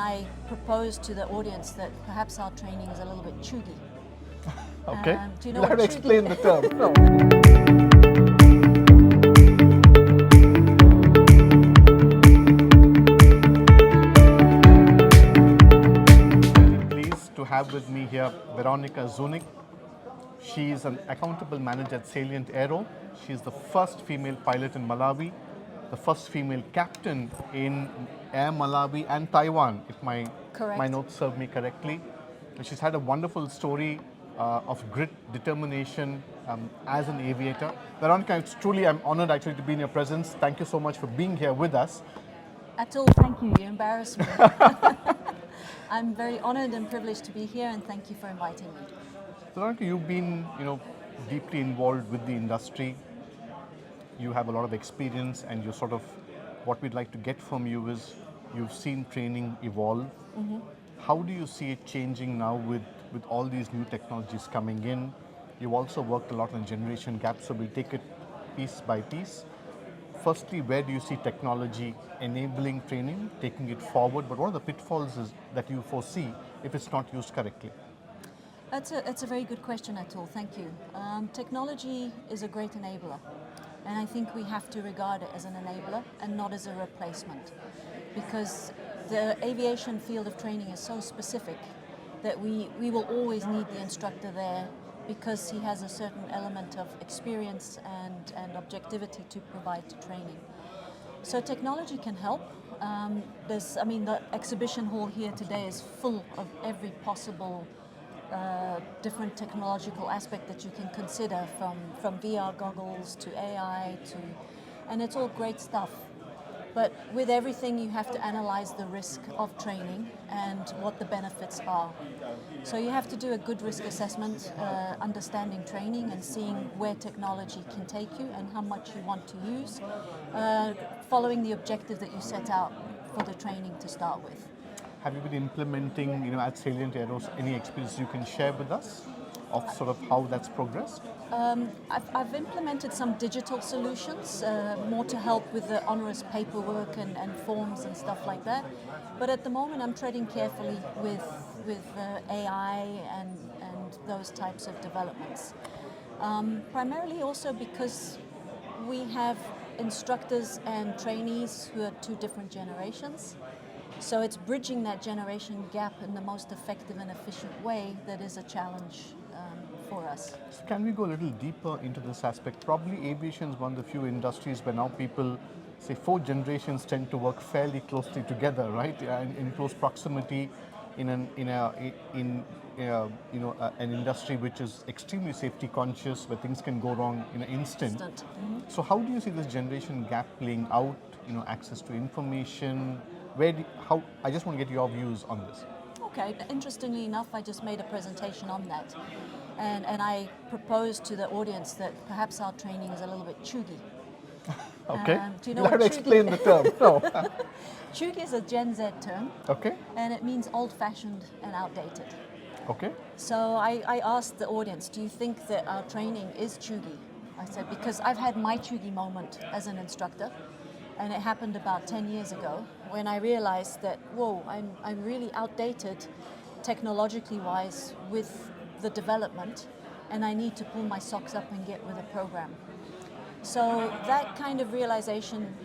I propose to the audience that perhaps our training is a little bit cheugy. Okay. Do you know You'll have what to cheugy explain the term. No. Pleased to have with me here Veronica Zunic. She is an accountable manager at Salient Aero. She is the first female pilot in Malawi, the first female captain in Air Malawi and Taiwan, if my Correct. notes serve me correctly. And she's had a wonderful story of grit, determination as an aviator. Veronica, I'm honored actually to be in your presence. Thank you so much for being here with us. Atul, thank you. You embarrass me. I'm very honored and privileged to be here, and thank you for inviting me. Veronica, you've been, deeply involved with the industry. You have a lot of experience, and you sort of, what we'd like to get from you is, you've seen training evolve. Mm-hmm. How do you see it changing now with all these new technologies coming in? You've also worked a lot on generation gap, so we'll take it piece by piece. Firstly, where do you see technology enabling training, taking it forward, but what are the pitfalls that you foresee if it's not used correctly? That's a very good question, Atul. Thank you. Technology is a great enabler, and I think we have to regard it as an enabler and not as a replacement, because the aviation field of training is so specific that we will always need the instructor there because he has a certain element of experience and objectivity to provide to training. So technology can help. The exhibition hall here today is full of every possible different technological aspect that you can consider, from VR goggles to AI and it's all great stuff. But with everything, you have to analyze the risk of training and what the benefits are. So you have to do a good risk assessment, understanding training and seeing where technology can take you and how much you want to use, following the objective that you set out for the training to start with. Have you been implementing, at Salient Aero, any experience you can share with us of sort of how that's progressed? I've implemented some digital solutions, more to help with the onerous paperwork and forms and stuff like that. But at the moment, I'm treading carefully with AI and those types of developments. Primarily also because we have instructors and trainees who are two different generations. So it's bridging that generation gap in the most effective and efficient way that is a challenge for us. So can we go a little deeper into this aspect? Probably aviation is one of the few industries where now people, say, 4 generations tend to work fairly closely together, right? In close proximity, in an industry which is extremely safety conscious, where things can go wrong in an instant. Mm-hmm. So how do you see this generation gap playing out? Access to information. I just want to get your views on this. Okay, interestingly enough, I just made a presentation on that. And I proposed to the audience that perhaps our training is a little bit cheugy. Okay. Do you know You'll have to what explain the term. No. Cheugy is a Gen Z term. Okay. And it means old-fashioned and outdated. Okay. So I asked the audience, do you think that our training is cheugy? I said, because I've had my cheugy moment as an instructor. And it happened about 10 years ago when I realized that, whoa, I'm really outdated technologically wise with the development, and I need to pull my socks up and get with the program. So that kind of realization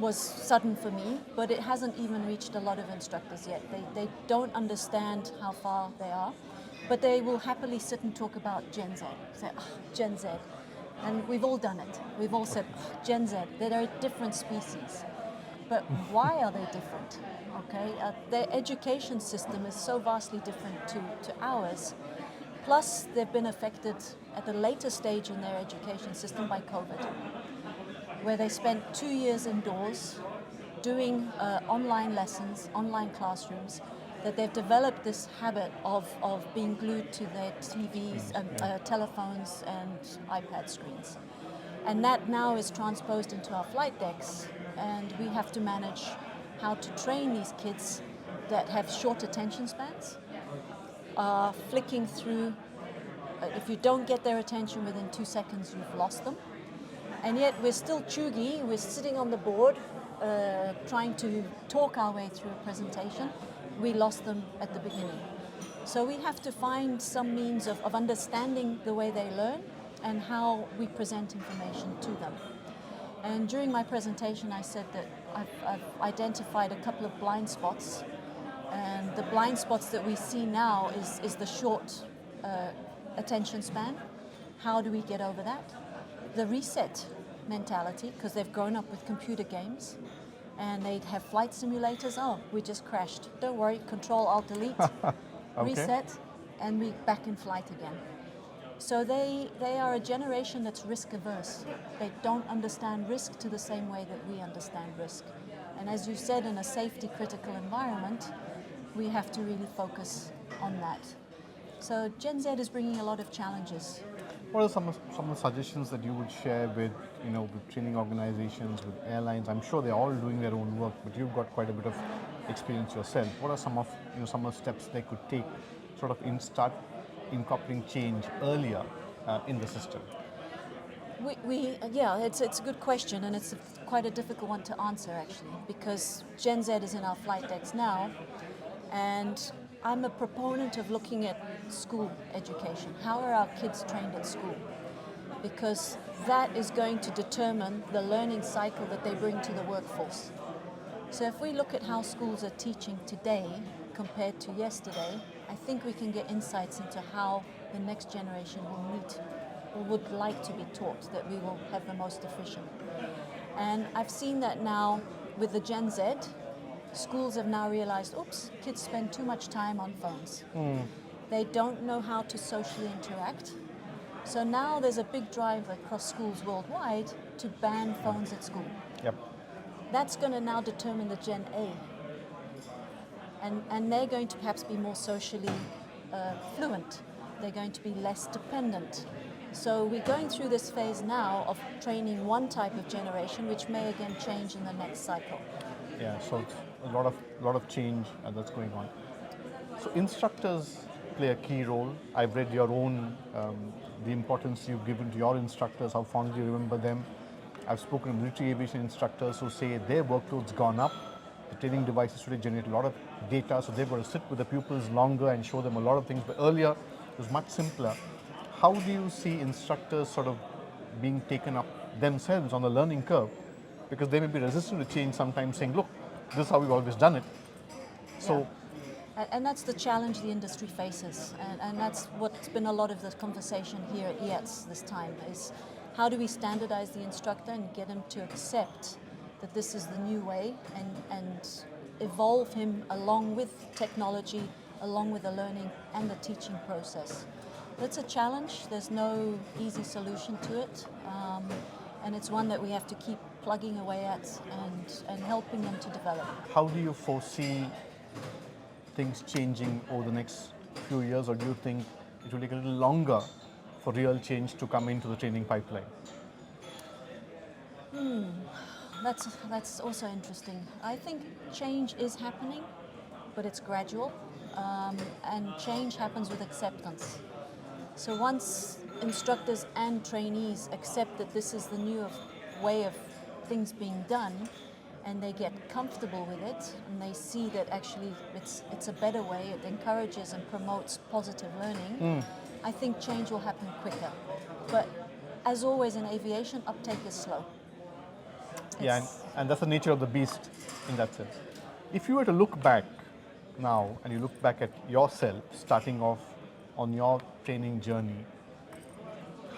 was sudden for me, but it hasn't even reached a lot of instructors yet. They don't understand how far they are, but they will happily sit and talk about Gen Z. Say, Gen Z. And we've all done it. We've all said, Gen Z, they're a different species. But why are they different? Okay, their education system is so vastly different to ours. Plus, they've been affected at a later stage in their education system by COVID, where they spent 2 years indoors doing online lessons, online classrooms, that they've developed this habit of being glued to their TVs, telephones and iPad screens. And that now is transposed into our flight decks, and we have to manage how to train these kids that have short attention spans, flicking through. If you don't get their attention within 2 seconds, you've lost them. And yet we're still cheugy, we're sitting on the board, trying to talk our way through a presentation, we lost them at the beginning. So we have to find some means of understanding the way they learn and how we present information to them. And during my presentation, I said that I've identified a couple of blind spots. And the blind spots that we see now is the short attention span. How do we get over that? The reset mentality, because they've grown up with computer games and they'd have flight simulators. Oh, we just crashed. Don't worry, Control Alt Delete, reset, and we're back in flight again. So they are a generation that's risk averse. They don't understand risk to the same way that we understand risk. And as you said, in a safety critical environment, we have to really focus on that. So Gen Z is bringing a lot of challenges. What are some of the suggestions that you would share with, with training organizations, with airlines? I'm sure they're all doing their own work, but you've got quite a bit of experience yourself. What are some of the steps they could take, sort of start incorporating change earlier in the system? It's a good question, and it's quite a difficult one to answer actually, because Gen Z is in our flight decks now, and I'm a proponent of looking at school education. How are our kids trained at school? Because that is going to determine the learning cycle that they bring to the workforce. So if we look at how schools are teaching today compared to yesterday, I think we can get insights into how the next generation will meet or would like to be taught, that we will have the most efficient. And I've seen that now with the Gen Z. Schools have now realized, oops, kids spend too much time on phones. They don't know how to socially interact. So now there's a big drive across schools worldwide to ban phones at school. Yep. That's going to now determine the Gen A. And they're going to perhaps be more socially fluent. They're going to be less dependent. So we're going through this phase now of training one type of generation, which may again change in the next cycle. Yeah, so it's a lot of change that's going on. So instructors play a key role. I've read your own, the importance you've given to your instructors, how fondly you remember them. I've spoken to military aviation instructors who say their workload's gone up. The training devices today generate a lot of data, so they've got to sit with the pupils longer and show them a lot of things. But earlier, it was much simpler. How do you see instructors sort of being taken up themselves on the learning curve? Because they may be resistant to change sometimes, saying, look, this is how we've always done it. So, yeah. And that's the challenge the industry faces. And that's what's been a lot of the conversation here at EATS this time, is how do we standardize the instructor and get him to accept that this is the new way and evolve him along with technology, along with the learning and the teaching process. It's a challenge. There's no easy solution to it. And it's one that we have to keep plugging away at and helping them to develop. How do you foresee things changing over the next few years, or do you think it will take a little longer for real change to come into the training pipeline? That's also interesting. I think change is happening, but it's gradual, and change happens with acceptance. So once instructors and trainees accept that this is the new way of things being done, and they get comfortable with it, and they see that actually it's a better way, it encourages and promotes positive learning, I think change will happen quicker. But as always in aviation, uptake is slow. Yeah, and that's the nature of the beast in that sense. If you were to look back now, and you look back at yourself starting off on your training journey,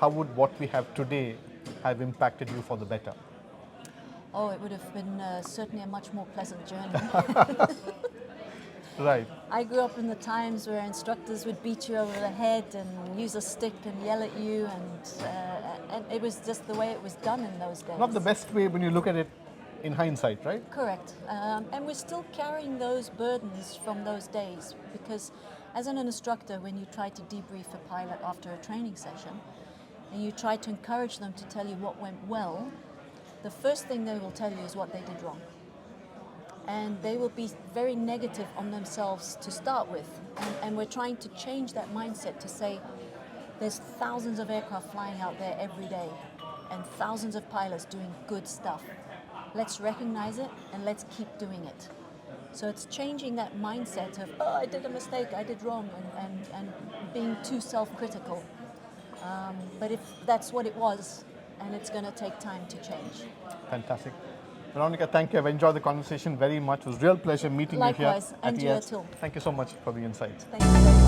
how would what we have today have impacted you for the better? Oh, it would have been certainly a much more pleasant journey. Right. I grew up in the times where instructors would beat you over the head and use a stick and yell at you, and it was just the way it was done in those days. Not the best way when you look at it in hindsight, right? Correct. And we're still carrying those burdens from those days, because as an instructor, when you try to debrief a pilot after a training session, and you try to encourage them to tell you what went well, the first thing they will tell you is what they did wrong. And they will be very negative on themselves to start with. And we're trying to change that mindset to say, there's thousands of aircraft flying out there every day, and thousands of pilots doing good stuff. Let's recognize it and let's keep doing it. So it's changing that mindset of, oh, I did a mistake, I did wrong, and being too self-critical. But if that's what it was, and it's going to take time to change. Fantastic. Veronica, thank you. I've enjoyed the conversation very much. It was a real pleasure meeting you here. Likewise, and you ES. Atul. Thank you so much for the insights. Thank you.